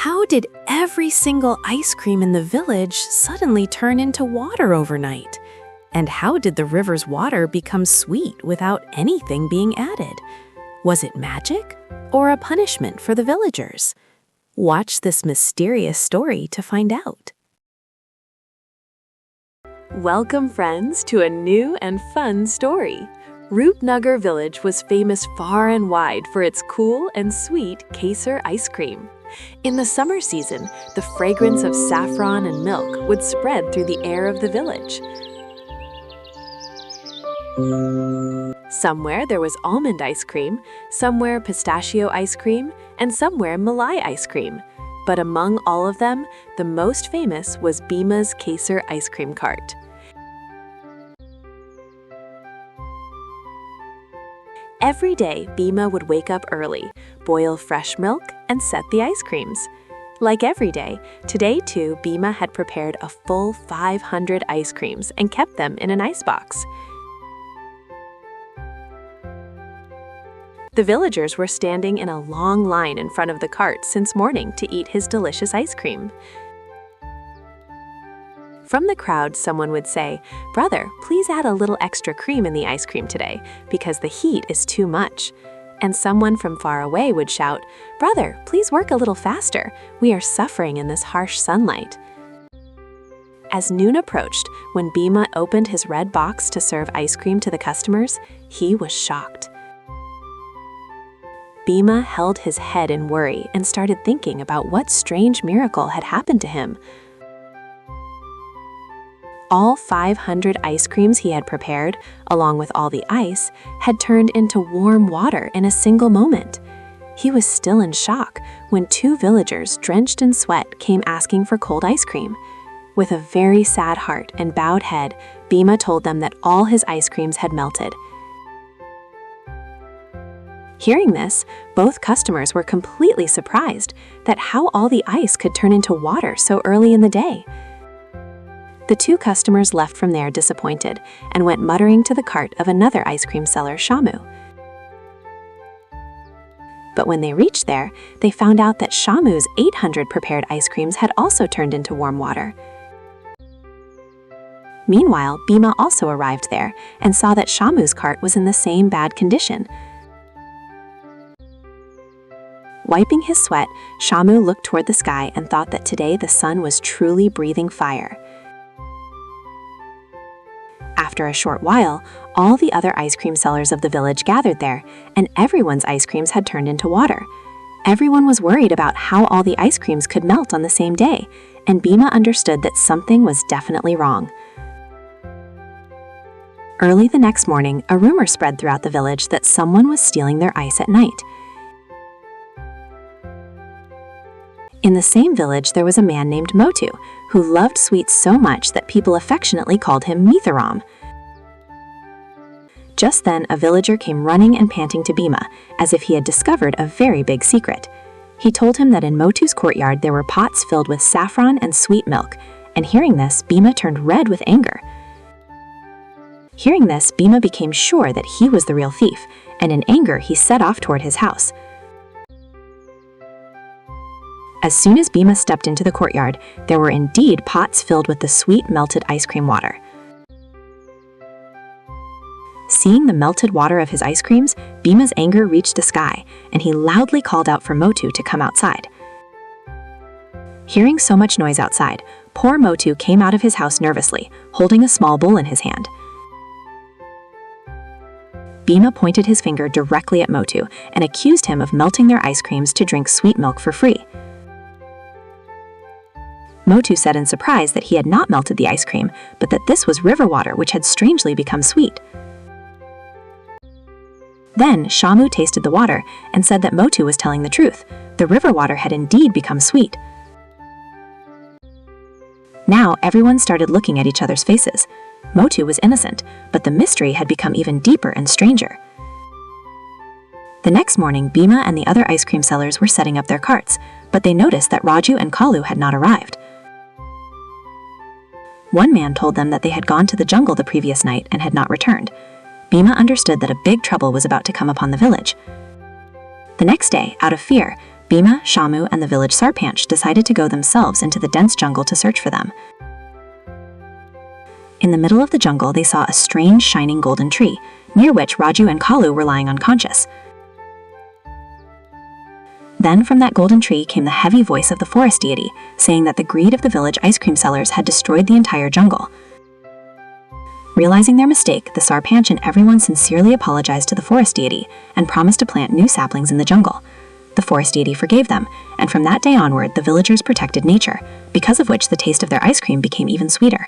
How did every single ice cream in the village suddenly turn into water overnight? And how did the river's water become sweet without anything being added? Was it magic or a punishment for the villagers? Watch this mysterious story to find out. Welcome, friends, to a new and fun story. Roopnagar village was famous far and wide for its cool and sweet Kesar ice cream. In the summer season, the fragrance of saffron and milk would spread through the air of the village. Somewhere there was almond ice cream, somewhere pistachio ice cream, and somewhere Malai ice cream. But among all of them, the most famous was Bhima's Kesar ice cream cart. Every day, Bhima would wake up early, boil fresh milk, and set the ice creams. Like every day, today too, Bhima had prepared a full 500 ice creams and kept them in an icebox. The villagers were standing in a long line in front of the cart since morning to eat his delicious ice cream. From the crowd, someone would say, "Brother, please add a little extra cream in the ice cream today, because the heat is too much." And someone from far away would shout, "Brother, please work a little faster. We are suffering in this harsh sunlight." As noon approached, when Bhima opened his red box to serve ice cream to the customers, he was shocked. Bhima held his head in worry and started thinking about what strange miracle had happened to him. All 500 ice creams he had prepared, along with all the ice, had turned into warm water in a single moment. He was still in shock when two villagers, drenched in sweat, came asking for cold ice cream. With a very sad heart and bowed head, Bhima told them that all his ice creams had melted. Hearing this, both customers were completely surprised that how all the ice could turn into water so early in the day. The two customers left from there disappointed and went muttering to the cart of another ice cream seller, Shamu. But when they reached there, they found out that Shamu's 800 prepared ice creams had also turned into warm water. Meanwhile, Bhima also arrived there and saw that Shamu's cart was in the same bad condition. Wiping his sweat, Shamu looked toward the sky and thought that today the sun was truly breathing fire. After a short while, all the other ice cream sellers of the village gathered there, and everyone's ice creams had turned into water. Everyone was worried about how all the ice creams could melt on the same day, and Bhima understood that something was definitely wrong. Early the next morning, a rumor spread throughout the village that someone was stealing their ice at night. In the same village, there was a man named Motu, who loved sweets so much that people affectionately called him Mitharam. Just then, a villager came running and panting to Bhima, as if he had discovered a very big secret. He told him that in Motu's courtyard there were pots filled with saffron and sweet milk, and hearing this, Bhima turned red with anger. Hearing this, Bhima became sure that he was the real thief, and in anger he set off toward his house. As soon as Bhima stepped into the courtyard, there were indeed pots filled with the sweet melted ice cream water. Seeing the melted water of his ice creams, Bhima's anger reached the sky, and he loudly called out for Motu to come outside. Hearing so much noise outside, poor Motu came out of his house nervously, holding a small bowl in his hand. Bhima pointed his finger directly at Motu and accused him of melting their ice creams to drink sweet milk for free. Motu said in surprise that he had not melted the ice cream, but that this was river water which had strangely become sweet. Then Shamu tasted the water and said that Motu was telling the truth. The river water had indeed become sweet. Now everyone started looking at each other's faces. Motu was innocent, but the mystery had become even deeper and stranger. The next morning, Bhima and the other ice cream sellers were setting up their carts, but they noticed that Raju and Kalu had not arrived. One man told them that they had gone to the jungle the previous night and had not returned. Bhima understood that a big trouble was about to come upon the village. The next day, out of fear, Bhima, Shamu, and the village Sarpanch decided to go themselves into the dense jungle to search for them. In the middle of the jungle, they saw a strange, shining golden tree, near which Raju and Kalu were lying unconscious. Then from that golden tree came the heavy voice of the forest deity, saying that the greed of the village ice cream sellers had destroyed the entire jungle. Realizing their mistake, the Sarpanch and everyone sincerely apologized to the forest deity and promised to plant new saplings in the jungle. The forest deity forgave them, and from that day onward, the villagers protected nature, because of which the taste of their ice cream became even sweeter.